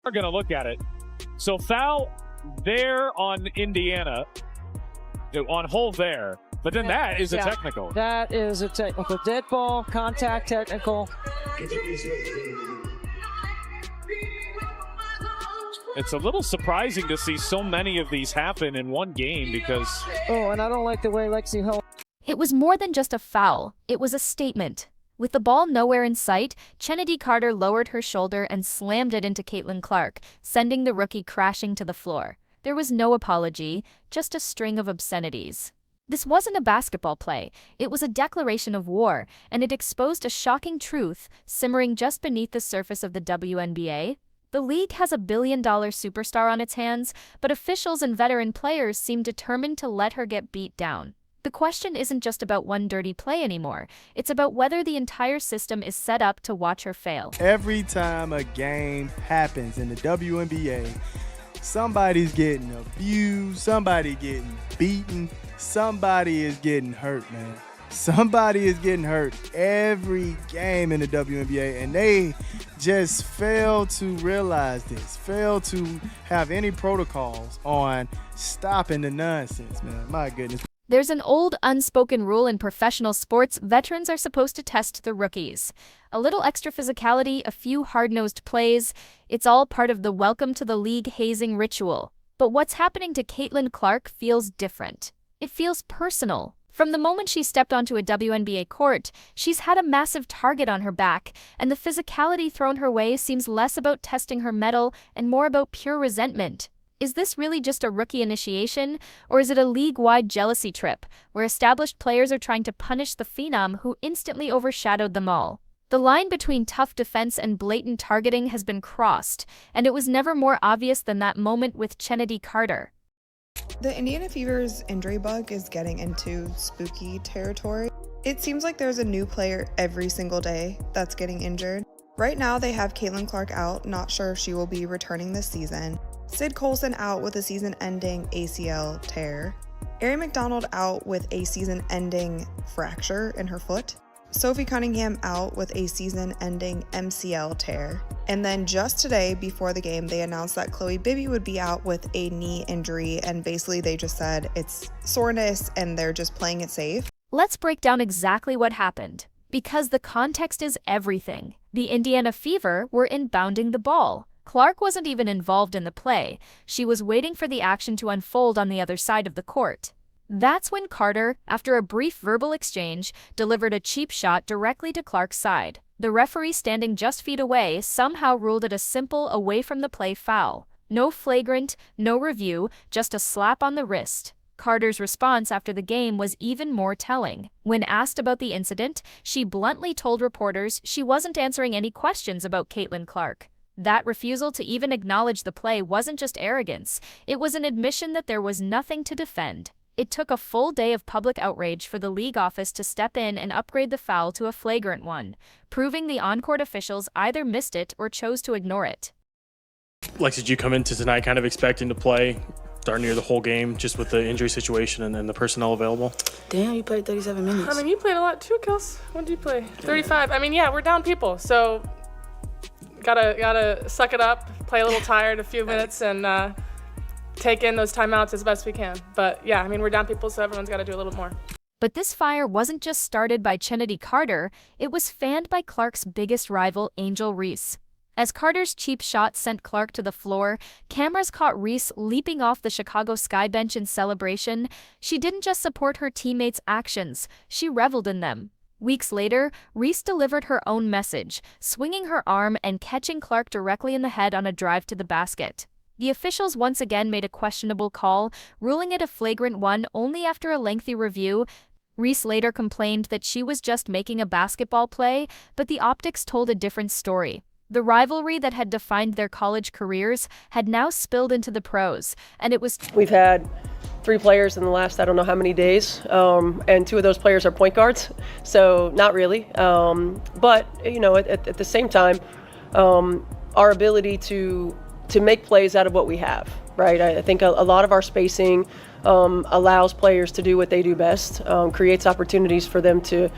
We're going to look at it. So foul there on Indiana, on Hull there. But then that is a technical. That is a technical. Dead ball, contact technical. It's a little surprising to see so many of these happen in one game because... Oh, and I don't like the way Lexie Hull... It was more than just a foul. It was a statement. With the ball nowhere in sight, Chennedy Carter lowered her shoulder and slammed it into Caitlin Clark, sending the rookie crashing to the floor. There was no apology, just a string of obscenities. This wasn't a basketball play. It was a declaration of war, and it exposed a shocking truth simmering just beneath the surface of the WNBA. The league has a billion-dollar superstar on its hands, but officials and veteran players seem determined to let her get beat down. The question isn't just about one dirty play anymore. It's about whether the entire system is set up to watch her fail. Every time a game happens in the WNBA, somebody's getting abused, somebody getting beaten, somebody is getting hurt, man. Somebody is getting hurt every game in the WNBA, and they just fail to realize this, fail to have any protocols on stopping the nonsense, man. My goodness. There's an old unspoken rule in professional sports: veterans are supposed to test the rookies. A little extra physicality, a few hard-nosed plays, it's all part of the welcome to the league hazing ritual. But what's happening to Caitlin Clark feels different. It feels personal. From the moment she stepped onto a WNBA court, she's had a massive target on her back, and the physicality thrown her way seems less about testing her mettle and more about pure resentment. Is this really just a rookie initiation, or is it a league-wide jealousy trip, where established players are trying to punish the phenom who instantly overshadowed them all? The line between tough defense and blatant targeting has been crossed, and it was never more obvious than that moment with Chennedy Carter. The Indiana Fever's injury bug is getting into spooky territory. It seems like there's a new player every single day that's getting injured. Right now they have Caitlin Clark out, not sure if she will be returning this season. Sid Colson out with a season-ending ACL tear. Erin McDonald out with a season-ending fracture in her foot. Sophie Cunningham out with a season-ending MCL tear. And then just today, before the game, they announced that Chloe Bibby would be out with a knee injury, and basically they just said it's soreness and they're just playing it safe. Let's break down exactly what happened, because the context is everything. The Indiana Fever were inbounding the ball. Clark wasn't even involved in the play. She was waiting for the action to unfold on the other side of the court. That's when Carter, after a brief verbal exchange, delivered a cheap shot directly to Clark's side. The referee, standing just feet away, somehow ruled it a simple away-from-the-play foul. No flagrant, no review, just a slap on the wrist. Carter's response after the game was even more telling. When asked about the incident, she bluntly told reporters she wasn't answering any questions about Caitlin Clark. That refusal to even acknowledge the play wasn't just arrogance, it was an admission that there was nothing to defend. It took a full day of public outrage for the league office to step in and upgrade the foul to a flagrant one, proving the on-court officials either missed it or chose to ignore it. Lexie, did you come into tonight kind of expecting to play darn near the whole game just with the injury situation and then the personnel available? Damn, you played 37 minutes. I mean, you played a lot too, Kels. What did you play? 35. I mean, yeah, we're down people, so gotta suck it up, play a little tired a few minutes, and take in those timeouts as best we can. But yeah, I mean, we're down people, so everyone's got to do a little more. But this fire wasn't just started by Chennedy Carter, it was fanned by Clark's biggest rival, Angel Reese. As Carter's cheap shot sent Clark to the floor, cameras caught Reese leaping off the Chicago Sky bench in celebration. She didn't just support her teammates' actions, she reveled in them. Weeks later, Reese delivered her own message, swinging her arm and catching Clark directly in the head on a drive to the basket. The officials once again made a questionable call, ruling it a flagrant one only after a lengthy review. Reese later complained that she was just making a basketball play, but the optics told a different story. The rivalry that had defined their college careers had now spilled into the pros, and it was... We've had 3 players in the last I don't know how many days, and 2 of those players are point guards, so not really. But, you know, at the same time, our ability to make plays out of what we have. right? I think a lot of our spacing allows players to do what they do best, creates opportunities for them to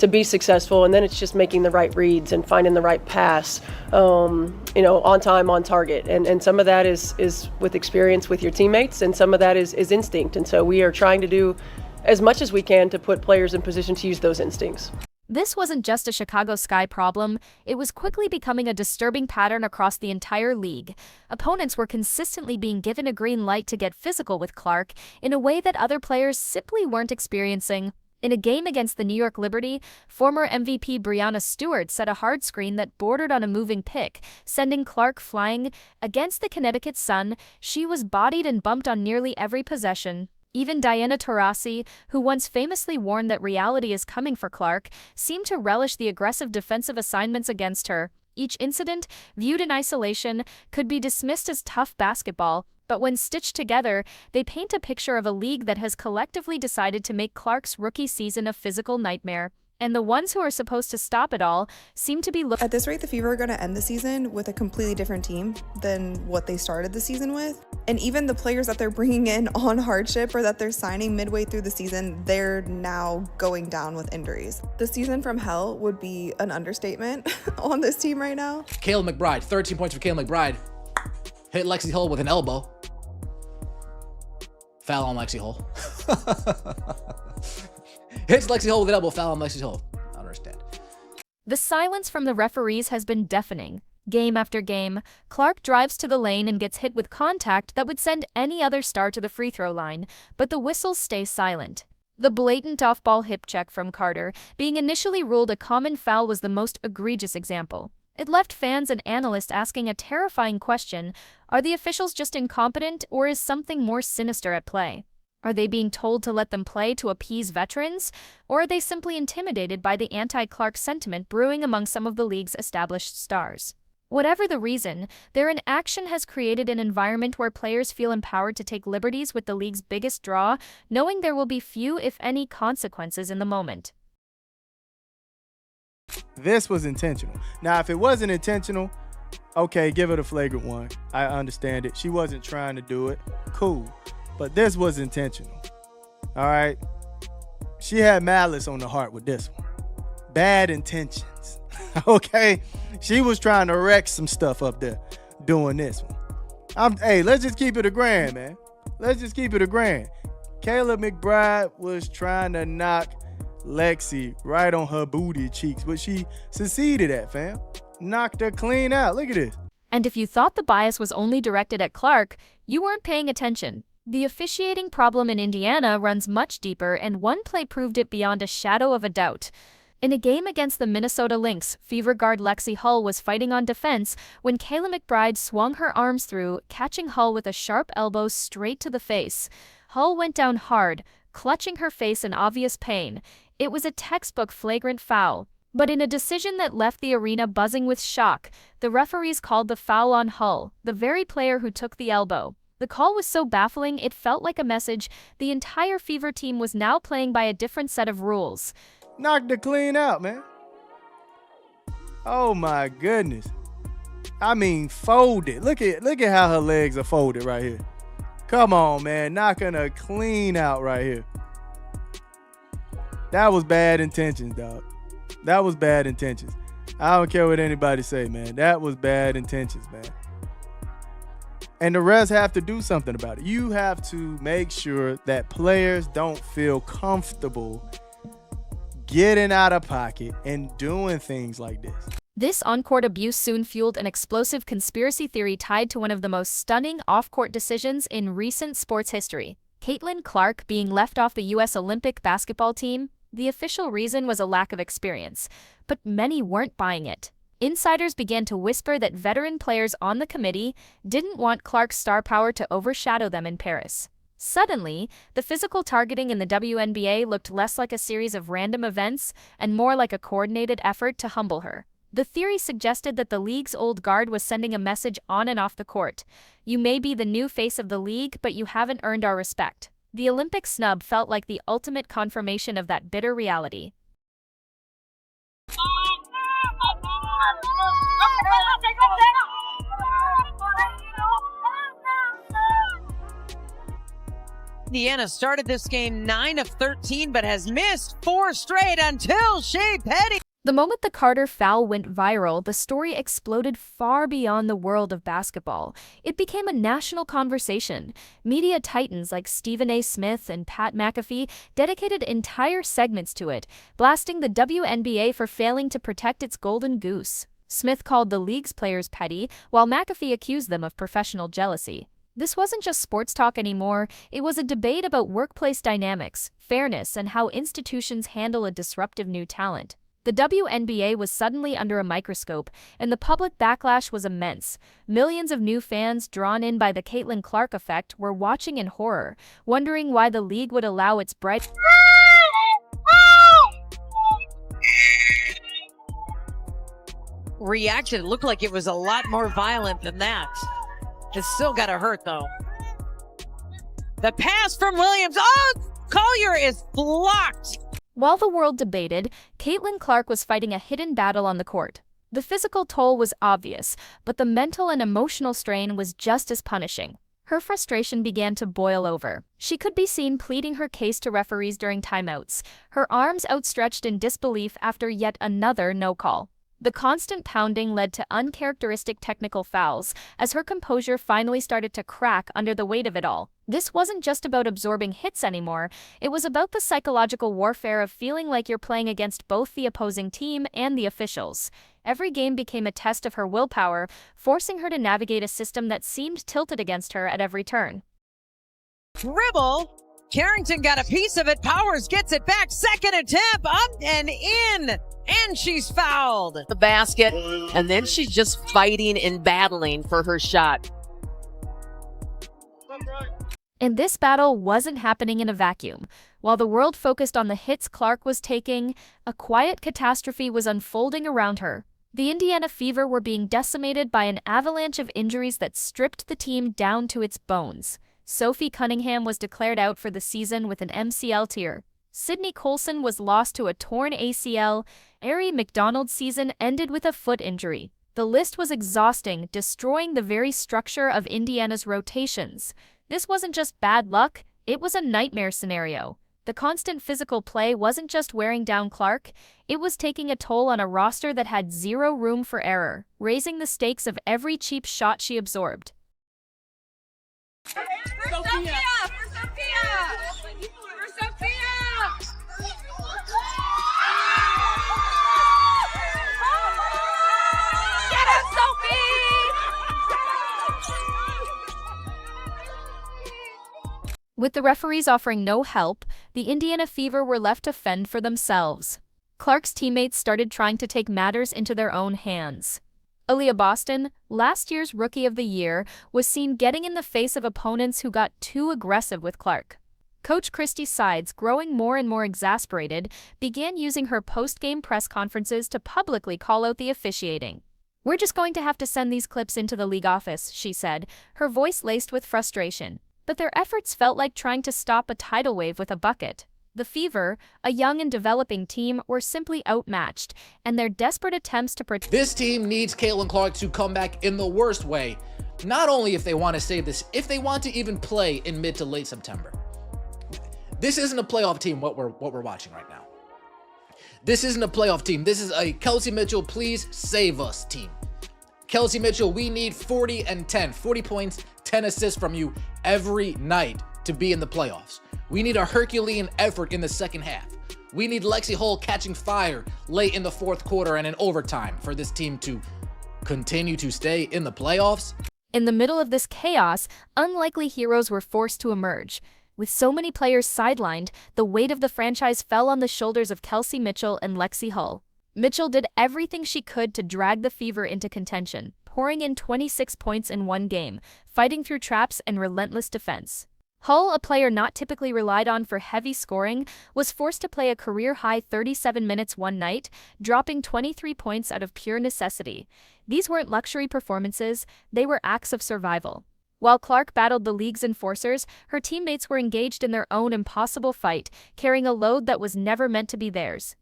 be successful, and then it's just making the right reads and finding the right pass, on time, on target. And some of that is with experience with your teammates, and some of that is instinct. And so we are trying to do as much as we can to put players in position to use those instincts. This wasn't just a Chicago Sky problem, it was quickly becoming a disturbing pattern across the entire league. Opponents were consistently being given a green light to get physical with Clark in a way that other players simply weren't experiencing. In a game against the New York Liberty, former MVP Breanna Stewart set a hard screen that bordered on a moving pick, sending Clark flying. Against the Connecticut Sun, she was bodied and bumped on nearly every possession. Even Diana Taurasi, who once famously warned that reality is coming for Clark, seemed to relish the aggressive defensive assignments against her. Each incident, viewed in isolation, could be dismissed as tough basketball, but when stitched together, they paint a picture of a league that has collectively decided to make Clark's rookie season a physical nightmare. And the ones who are supposed to stop it all seem to be At this rate, the Fever are going to end the season with a completely different team than what they started the season with. And even the players that they're bringing in on hardship or that they're signing midway through the season, they're now going down with injuries. The season from hell would be an understatement on this team right now. Kayla McBride, 13 points for Kayla McBride. Hit Lexie Hull with an elbow. Foul on Lexie Hull. Hits Lexie Hull with an elbow, foul on Lexie Hull. I don't understand. The silence from the referees has been deafening. Game after game, Clark drives to the lane and gets hit with contact that would send any other star to the free throw line, but the whistles stay silent. The blatant off-ball hip check from Carter, being initially ruled a common foul, was the most egregious example. It left fans and analysts asking a terrifying question: are the officials just incompetent, or is something more sinister at play? Are they being told to let them play to appease veterans, or are they simply intimidated by the anti-Clark sentiment brewing among some of the league's established stars? Whatever the reason, their inaction has created an environment where players feel empowered to take liberties with the league's biggest draw, knowing there will be few, if any, consequences in the moment. This was intentional. Now, if it wasn't intentional, okay, give it a flagrant one. I understand it. She wasn't trying to do it. Cool. But this was intentional. All right? She had malice on the heart with this one. Bad intentions. Okay? She was trying to wreck some stuff up there doing this one. Hey, let's just keep it a grand, man. Let's just keep it a grand. Kayla McBride was trying to knock Lexie right on her booty cheeks, but she succeeded at, fam. Knocked her clean out. Look at this. And if you thought the bias was only directed at Clark, you weren't paying attention. The officiating problem in Indiana runs much deeper, and one play proved it beyond a shadow of a doubt. In a game against the Minnesota Lynx, Fever guard Lexie Hull was fighting on defense when Kayla McBride swung her arms through, catching Hull with a sharp elbow straight to the face. Hull went down hard, clutching her face in obvious pain. It was a textbook flagrant foul. But in a decision that left the arena buzzing with shock, the referees called the foul on Hull, the very player who took the elbow. The call was so baffling it felt like a message. The entire Fever team was now playing by a different set of rules. Knocked her clean out, man. Oh my goodness. I mean, folded. Look at how her legs are folded right here. Come on, man. Knocking her clean out right here. That was bad intentions, dog. That was bad intentions. I don't care what anybody say, man. That was bad intentions, man. And the refs have to do something about it. You have to make sure that players don't feel comfortable getting out of pocket and doing things like this. This on-court abuse soon fueled an explosive conspiracy theory tied to one of the most stunning off-court decisions in recent sports history. Caitlin Clark being left off the U.S. Olympic basketball team. The official reason was a lack of experience, but many weren't buying it. Insiders began to whisper that veteran players on the committee didn't want Clark's star power to overshadow them in Paris. Suddenly, the physical targeting in the WNBA looked less like a series of random events and more like a coordinated effort to humble her. The theory suggested that the league's old guard was sending a message on and off the court. You may be the new face of the league, but you haven't earned our respect. The Olympic snub felt like the ultimate confirmation of that bitter reality. Indiana started this game 9 of 13, but has missed 4 straight until Shea Petty. The moment the Carter foul went viral, the story exploded far beyond the world of basketball. It became a national conversation. Media titans like Stephen A. Smith and Pat McAfee dedicated entire segments to it, blasting the WNBA for failing to protect its golden goose. Smith called the league's players petty, while McAfee accused them of professional jealousy. This wasn't just sports talk anymore, it was a debate about workplace dynamics, fairness, and how institutions handle a disruptive new talent. The WNBA was suddenly under a microscope, and the public backlash was immense. Millions of new fans, drawn in by the Caitlin Clark effect, were watching in horror, wondering why the league would allow its bright reaction. It looked like it was a lot more violent than that. It's still gotta hurt, though. The pass from Williams. Oh, Collier is blocked. While the world debated, Caitlin Clark was fighting a hidden battle on the court. The physical toll was obvious, but the mental and emotional strain was just as punishing. Her frustration began to boil over. She could be seen pleading her case to referees during timeouts, her arms outstretched in disbelief after yet another no call. The constant pounding led to uncharacteristic technical fouls, as her composure finally started to crack under the weight of it all. This wasn't just about absorbing hits anymore, it was about the psychological warfare of feeling like you're playing against both the opposing team and the officials. Every game became a test of her willpower, forcing her to navigate a system that seemed tilted against her at every turn. Dribble. Carrington got a piece of it. Powers gets it back. Second attempt, up and in. And she's fouled. The basket, and then she's just fighting and battling for her shot. And this battle wasn't happening in a vacuum. While the world focused on the hits Clark was taking, a quiet catastrophe was unfolding around her. The Indiana Fever were being decimated by an avalanche of injuries that stripped the team down to its bones. Sophie Cunningham was declared out for the season with an MCL tear. Sydney Colson was lost to a torn ACL. Ari McDonald's season ended with a foot injury. The list was exhausting, destroying the very structure of Indiana's rotations. This wasn't just bad luck, it was a nightmare scenario. The constant physical play wasn't just wearing down Clark, it was taking a toll on a roster that had zero room for error, raising the stakes of every cheap shot she absorbed. With the referees offering no help, the Indiana Fever were left to fend for themselves. Clark's teammates started trying to take matters into their own hands. Aaliyah Boston, last year's Rookie of the Year, was seen getting in the face of opponents who got too aggressive with Clark. Coach Christy Sides, growing more and more exasperated, began using her post-game press conferences to publicly call out the officiating. "We're just going to have to send these clips into the league office," she said, her voice laced with frustration. But their efforts felt like trying to stop a tidal wave with a bucket. The Fever, a young and developing team, were simply outmatched, and their desperate attempts to protect this team needs Caitlin Clark to come back in the worst way. Not only if they want to save this, if they want to even play in mid to late September. This isn't a playoff team, what we're watching right now. This isn't a playoff team. This is a Kelsey Mitchell, please save us team. Kelsey Mitchell, we need 40 and 10, 40 points, 10 assists from you every night to be in the playoffs. We need a Herculean effort in the second half. We need Lexie Hull catching fire late in the fourth quarter and in overtime for this team to continue to stay in the playoffs. In the middle of this chaos, unlikely heroes were forced to emerge. With so many players sidelined, the weight of the franchise fell on the shoulders of Kelsey Mitchell and Lexie Hull. Mitchell did everything she could to drag the Fever into contention, pouring in 26 points in one game, fighting through traps and relentless defense. Hull, a player not typically relied on for heavy scoring, was forced to play a career-high 37 minutes one night, dropping 23 points out of pure necessity. These weren't luxury performances, they were acts of survival. While Clark battled the league's enforcers, her teammates were engaged in their own impossible fight, carrying a load that was never meant to be theirs.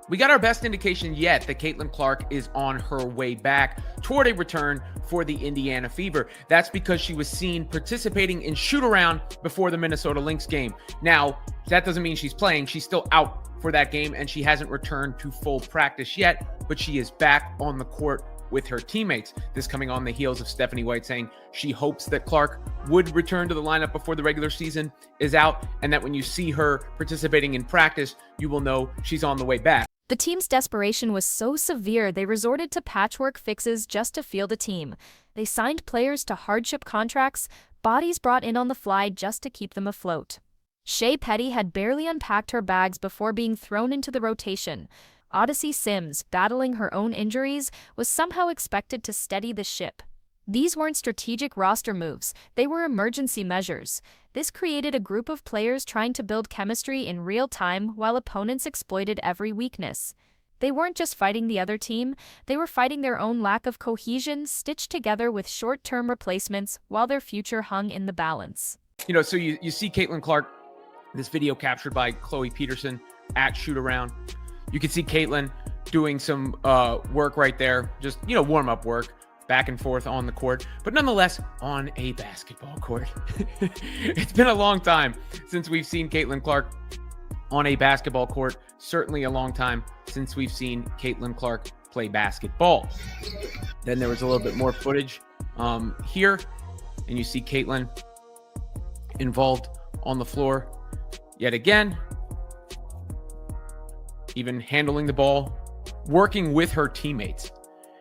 We got our best indication yet that Caitlin Clark is on her way back toward a return for the Indiana Fever. That's because she was seen participating in shoot-around before the Minnesota Lynx game. Now, that doesn't mean she's playing. She's still out for that game, and she hasn't returned to full practice yet, but she is back on the court with her teammates. This coming on the heels of Stephanie White saying she hopes that Clark would return to the lineup before the regular season is out, and that when you see her participating in practice, you will know she's on the way back. The team's desperation was so severe they resorted to patchwork fixes just to field a team. They signed players to hardship contracts, bodies brought in on the fly just to keep them afloat. Shea Petty had barely unpacked her bags before being thrown into the rotation. Odyssey Sims, battling her own injuries, was somehow expected to steady the ship. These weren't strategic roster moves, they were emergency measures. This created a group of players trying to build chemistry in real time while opponents exploited every weakness. They weren't just fighting the other team, they were fighting their own lack of cohesion stitched together with short-term replacements while their future hung in the balance. So you see Caitlin Clark, this video captured by Chloe Peterson at shoot-around. You can see Caitlin doing some work right there, just, warm-up work, back and forth on the court, but nonetheless on a basketball court. It's been a long time since we've seen Caitlin Clark on a basketball court. Certainly a long time since we've seen Caitlin Clark play basketball. Then there was a little bit more footage here, and you see Caitlin involved on the floor yet again, even handling the ball, working with her teammates.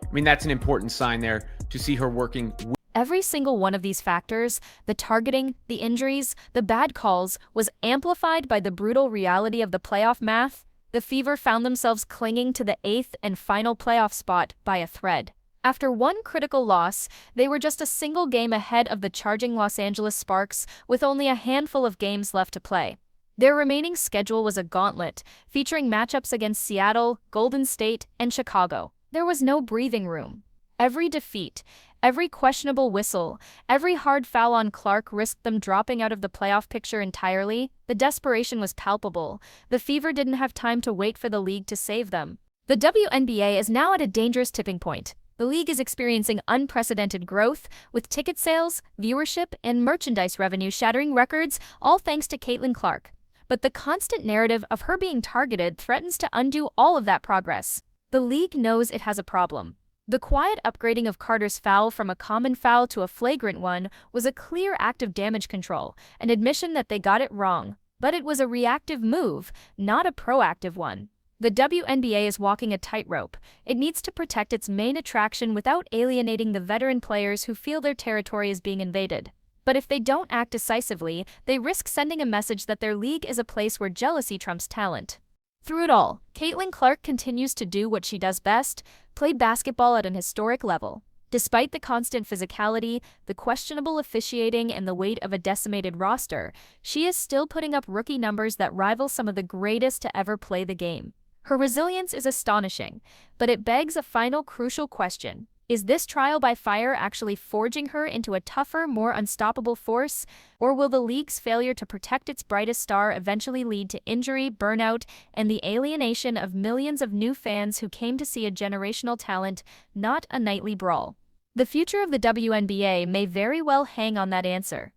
I mean, that's an important sign there to see her working with. Every single one of these factors, the targeting, the injuries, the bad calls, was amplified by the brutal reality of the playoff math. The Fever found themselves clinging to the 8th and final playoff spot by a thread. After one critical loss, they were just a single game ahead of the charging Los Angeles Sparks, with only a handful of games left to play. Their remaining schedule was a gauntlet, featuring matchups against Seattle, Golden State, and Chicago. There was no breathing room. Every defeat, every questionable whistle, every hard foul on Clark risked them dropping out of the playoff picture entirely. The desperation was palpable. The Fever didn't have time to wait for the league to save them. The WNBA is now at a dangerous tipping point. The league is experiencing unprecedented growth, with ticket sales, viewership, and merchandise revenue shattering records, all thanks to Caitlin Clark. But the constant narrative of her being targeted threatens to undo all of that progress. The league knows it has a problem. The quiet upgrading of Carter's foul from a common foul to a flagrant one was a clear act of damage control, an admission that they got it wrong. But it was a reactive move, not a proactive one. The WNBA is walking a tightrope. It needs to protect its main attraction without alienating the veteran players who feel their territory is being invaded. But if they don't act decisively, they risk sending a message that their league is a place where jealousy trumps talent. Through it all, Caitlin Clark continues to do what she does best, play basketball at an historic level. Despite the constant physicality, the questionable officiating, and the weight of a decimated roster, she is still putting up rookie numbers that rival some of the greatest to ever play the game. Her resilience is astonishing, but it begs a final crucial question. Is this trial by fire actually forging her into a tougher, more unstoppable force? Or will the league's failure to protect its brightest star eventually lead to injury, burnout, and the alienation of millions of new fans who came to see a generational talent, not a nightly brawl? The future of the WNBA may very well hang on that answer.